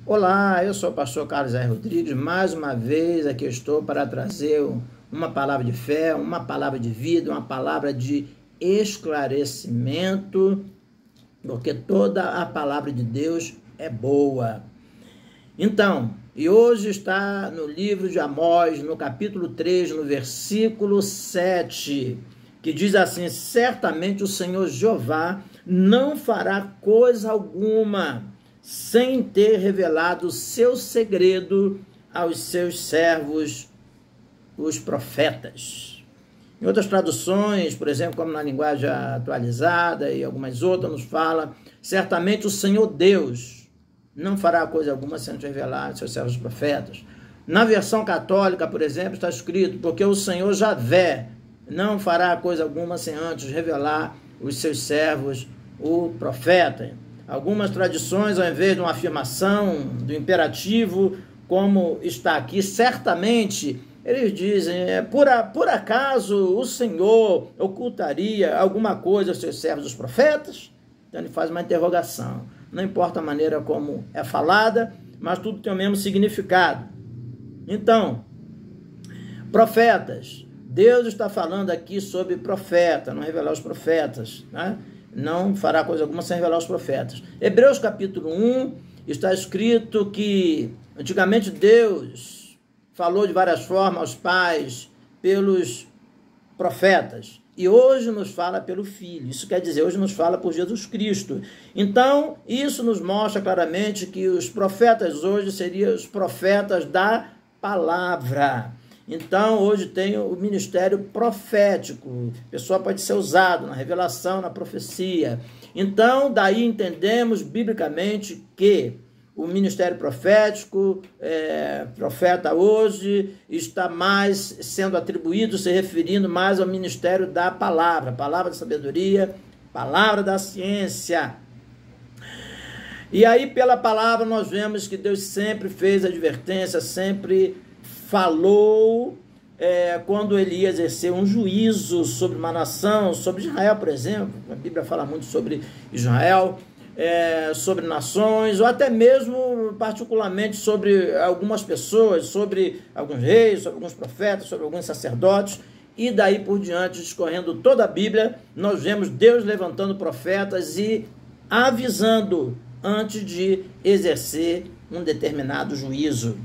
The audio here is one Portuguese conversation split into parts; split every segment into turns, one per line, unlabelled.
Olá, eu sou o pastor Carlos R. Rodrigues. Mais uma vez aqui estou para trazer uma palavra de fé, uma palavra de vida, uma palavra de esclarecimento, porque toda a palavra de Deus é boa. Então, e hoje está no livro de Amós, no capítulo 3, no versículo 7, que diz assim: certamente o Senhor Jeová não fará coisa alguma sem ter revelado o seu segredo aos seus servos, os profetas. Em outras traduções, por exemplo, como na linguagem atualizada e algumas outras, nos fala: certamente o Senhor Deus não fará coisa alguma sem te revelar aos seus servos, os profetas. Na versão católica, por exemplo, está escrito: porque o Senhor Javé não fará coisa alguma sem antes revelar os seus servos, o profeta. Algumas tradições, ao invés de uma afirmação do imperativo, como está aqui, certamente, eles dizem: por acaso o Senhor ocultaria alguma coisa aos seus servos, os profetas? Então ele faz uma interrogação. Não importa a maneira como é falada, mas tudo tem o mesmo significado. Então, profetas. Deus está falando aqui sobre profeta, não revelar os profetas, né? Não fará coisa alguma sem revelar os profetas. Hebreus capítulo 1 está escrito que antigamente Deus falou de várias formas aos pais pelos profetas e hoje nos fala pelo Filho. Isso quer dizer, hoje nos fala por Jesus Cristo. Então, isso nos mostra claramente que os profetas hoje seriam os profetas da palavra. Então, hoje tem o ministério profético. A pessoa pode ser usado na revelação, na profecia. Então, daí entendemos biblicamente que o ministério profético, profeta hoje, está mais sendo atribuído, se referindo mais ao ministério da palavra da sabedoria, palavra da ciência. E aí, pela palavra, nós vemos que Deus sempre fez advertência, sempre falou quando ele ia exercer um juízo sobre uma nação, sobre Israel, por exemplo. A Bíblia fala muito sobre Israel, sobre nações, ou até mesmo particularmente sobre algumas pessoas, sobre alguns reis, sobre alguns profetas, sobre alguns sacerdotes, e daí por diante, discorrendo toda a Bíblia, nós vemos Deus levantando profetas e avisando antes de exercer um determinado juízo.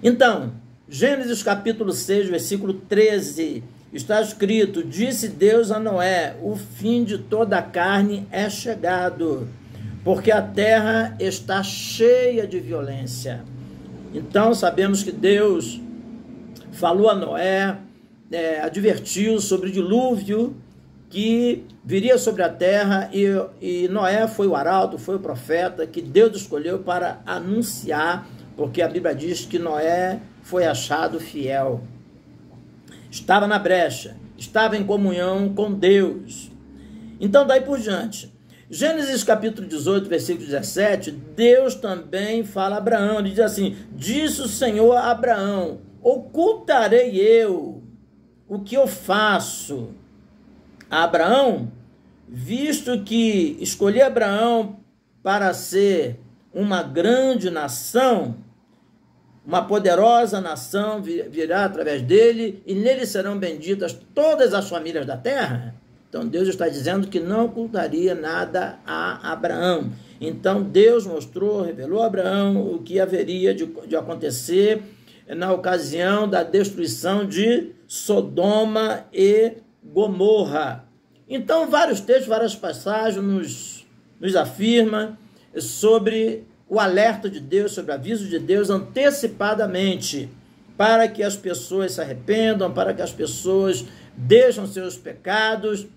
Então, Gênesis capítulo 6, versículo 13, está escrito: disse Deus a Noé: o fim de toda a carne é chegado, porque a terra está cheia de violência. Então, sabemos que Deus falou a Noé, advertiu sobre o dilúvio que viria sobre a terra, e Noé foi o arauto, foi o profeta que Deus escolheu para anunciar, porque a Bíblia diz que Noé foi achado fiel. Estava na brecha, estava em comunhão com Deus. Então, daí por diante, Gênesis capítulo 18, versículo 17, Deus também fala a Abraão, ele diz assim: disse o Senhor a Abraão: ocultarei eu o que eu faço a Abraão, visto que escolhi Abraão para ser uma grande nação, uma poderosa nação virá através dele, e nele serão benditas todas as famílias da terra. Então Deus está dizendo que não ocultaria nada a Abraão. Então Deus mostrou, revelou a Abraão o que haveria de acontecer na ocasião da destruição de Sodoma e Gomorra. Então vários textos, várias passagens nos afirmam sobre o alerta de Deus, sobre o aviso de Deus antecipadamente, para que as pessoas se arrependam, para que as pessoas deixem seus pecados.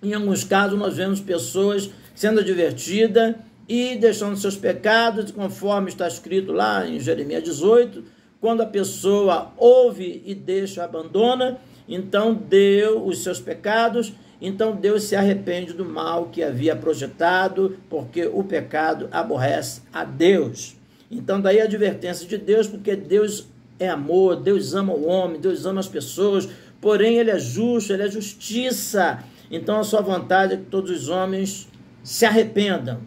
Em alguns casos nós vemos pessoas sendo advertidas e deixando seus pecados, conforme está escrito lá em Jeremias 18, quando a pessoa ouve e deixa, abandona, então deu os seus pecados. Então Deus se arrepende do mal que havia projetado, porque o pecado aborrece a Deus. Então daí a advertência de Deus, porque Deus é amor, Deus ama o homem, Deus ama as pessoas, porém Ele é justo, Ele é justiça. Então a sua vontade é que todos os homens se arrependam.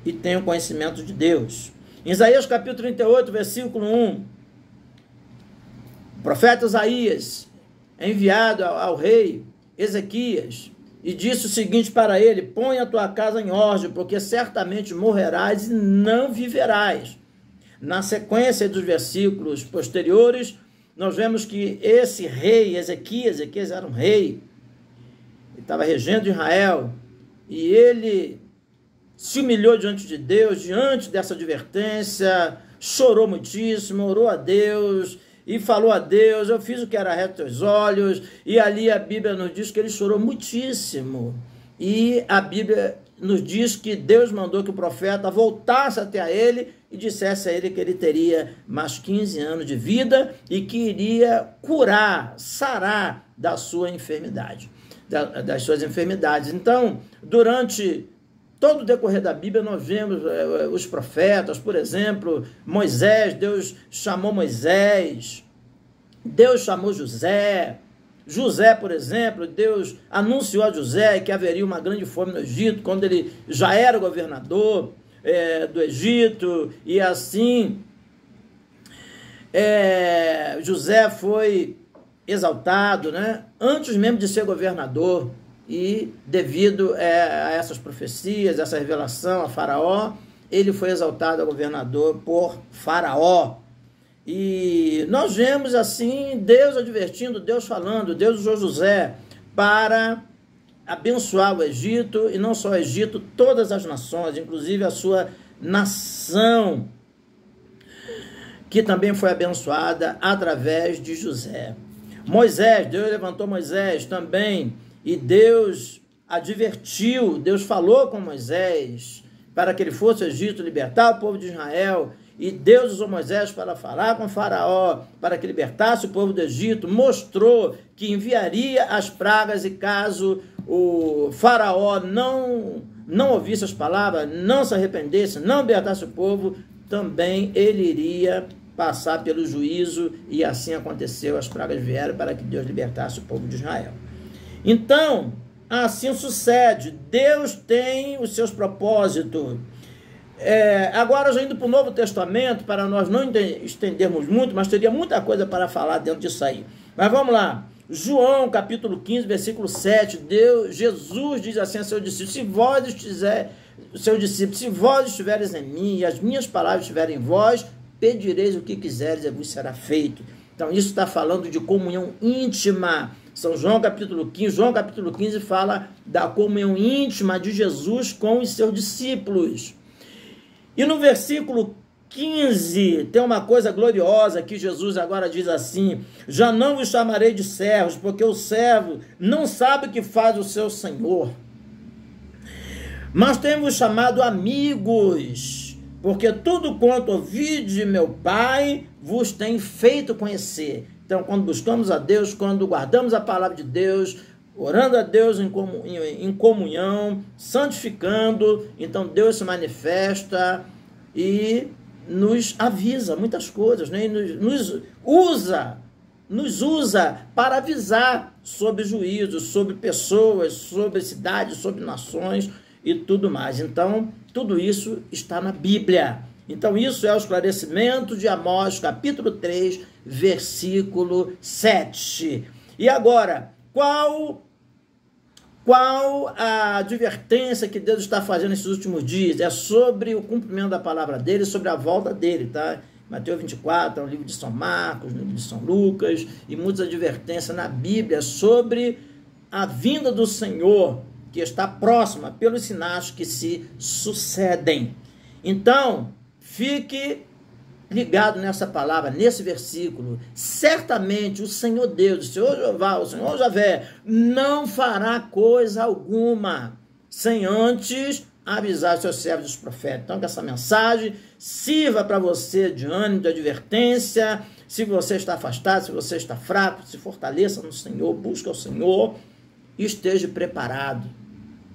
e tenham conhecimento de Deus. Em Isaías capítulo 38, versículo 1, o profeta Isaías é enviado ao rei Ezequias e disse o seguinte para ele: põe a tua casa em ordem, porque certamente morrerás e não viverás. Na sequência dos versículos posteriores, nós vemos que esse rei Ezequias era um rei, ele estava regendo Israel, e ele se humilhou diante de Deus, diante dessa advertência, chorou muitíssimo, orou a Deus e falou a Deus: eu fiz o que era reto aos olhos. E ali a Bíblia nos diz que ele chorou muitíssimo, e a Bíblia nos diz que Deus mandou que o profeta voltasse até a ele e dissesse a ele que ele teria mais 15 anos de vida e que iria curar, sarar da sua enfermidade, das suas enfermidades. Então, durante todo o decorrer da Bíblia, nós vemos os profetas, por exemplo, Moisés, Deus chamou Moisés, Deus chamou José, por exemplo, Deus anunciou a José que haveria uma grande fome no Egito, quando ele já era governador do Egito, e assim José foi exaltado, né, antes mesmo de ser governador, e devido a essas profecias, essa revelação a Faraó, ele foi exaltado a governador por Faraó. E nós vemos assim Deus advertindo, Deus falando, Deus usou José para abençoar o Egito, e não só o Egito, todas as nações, inclusive a sua nação, que também foi abençoada através de José. Moisés, Deus levantou Moisés também, e Deus advertiu, Deus falou com Moisés para que ele fosse ao Egito libertar o povo de Israel, e Deus usou Moisés para falar com Faraó, para que libertasse o povo do Egito, mostrou que enviaria as pragas, e caso o Faraó não ouvisse as palavras, não se arrependesse, não libertasse o povo, também ele iria passar pelo juízo, e assim aconteceu, as pragas vieram para que Deus libertasse o povo de Israel. Então, assim sucede, Deus tem os seus propósitos. Agora, já indo para o Novo Testamento, para nós não estendermos muito, mas teria muita coisa para falar dentro disso aí. Mas vamos lá, João capítulo 15, versículo 7, Jesus diz assim a seus discípulos: se vós estiveres em mim, e as minhas palavras estiverem em vós, pedireis o que quiseres e vos será feito. Então, isso está falando de comunhão íntima. João capítulo 15 fala da comunhão íntima de Jesus com os seus discípulos. E no versículo 15 tem uma coisa gloriosa que Jesus agora diz assim: já não vos chamarei de servos, porque o servo não sabe o que faz o seu senhor, mas tenho-vos chamado amigos, porque tudo quanto ouvi de meu Pai vos tem feito conhecer. Então, quando buscamos a Deus, quando guardamos a palavra de Deus, orando a Deus em comunhão, santificando, então Deus se manifesta e nos avisa muitas coisas, né? E nos usa para avisar sobre juízos, sobre pessoas, sobre cidades, sobre nações e tudo mais. Então, tudo isso está na Bíblia. Então, isso é o esclarecimento de Amós, capítulo 3, versículo 7. E agora, qual a advertência que Deus está fazendo nesses últimos dias? É sobre o cumprimento da palavra dele, sobre a volta dele, tá? Mateus 24, é um livro de São Marcos, livro de São Lucas, e muitas advertências na Bíblia sobre a vinda do Senhor, que está próxima, pelos sinais que se sucedem. Então, fique ligado nessa palavra, nesse versículo. Certamente o Senhor Deus, o Senhor Jeová, o Senhor Javé, não fará coisa alguma sem antes avisar os seus servos, os profetas. Então, que essa mensagem sirva para você de ânimo, de advertência. Se você está afastado, se você está fraco, se fortaleça no Senhor, busque o Senhor e esteja preparado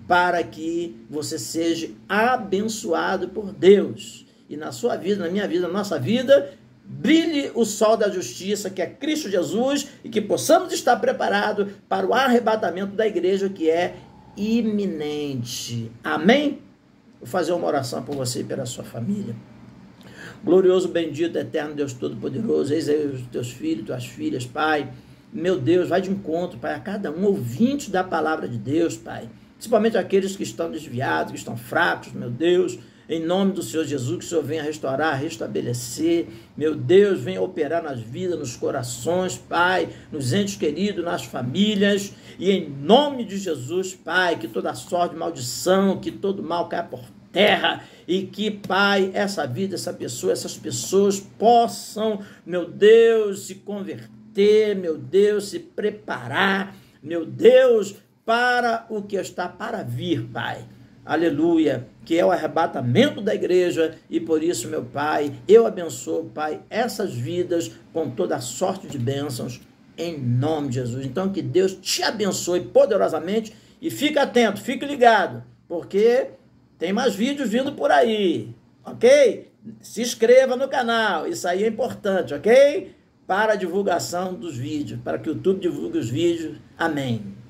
para que você seja abençoado por Deus. E na sua vida, na minha vida, na nossa vida, brilhe o sol da justiça, que é Cristo Jesus, e que possamos estar preparados para o arrebatamento da igreja, que é iminente. Amém? vou fazer uma oração por você e pela sua família. Glorioso, bendito, eterno Deus Todo-Poderoso, eis aí os teus filhos, tuas filhas, Pai. Meu Deus, vai de encontro, Pai, a cada um ouvinte da palavra de Deus, Pai. Principalmente aqueles que estão desviados, que estão fracos, meu Deus. Em nome do Senhor Jesus, que o Senhor venha restaurar, restabelecer. Meu Deus, venha operar nas vidas, nos corações, Pai, nos entes queridos, nas famílias. E em nome de Jesus, Pai, que toda sorte de maldição, que todo mal caia por terra, e que, Pai, essa vida, essa pessoa, essas pessoas possam, meu Deus, se converter, meu Deus, se preparar, meu Deus, para o que está para vir, Pai. Aleluia, que é o arrebatamento da igreja, e por isso, meu Pai, eu abençoo, Pai, essas vidas com toda a sorte de bênçãos, em nome de Jesus. Então, que Deus te abençoe poderosamente, e fique atento, fique ligado, porque tem mais vídeos vindo por aí, ok? Se inscreva no canal, isso aí é importante, ok? Para a divulgação dos vídeos, para que o YouTube divulgue os vídeos. Amém.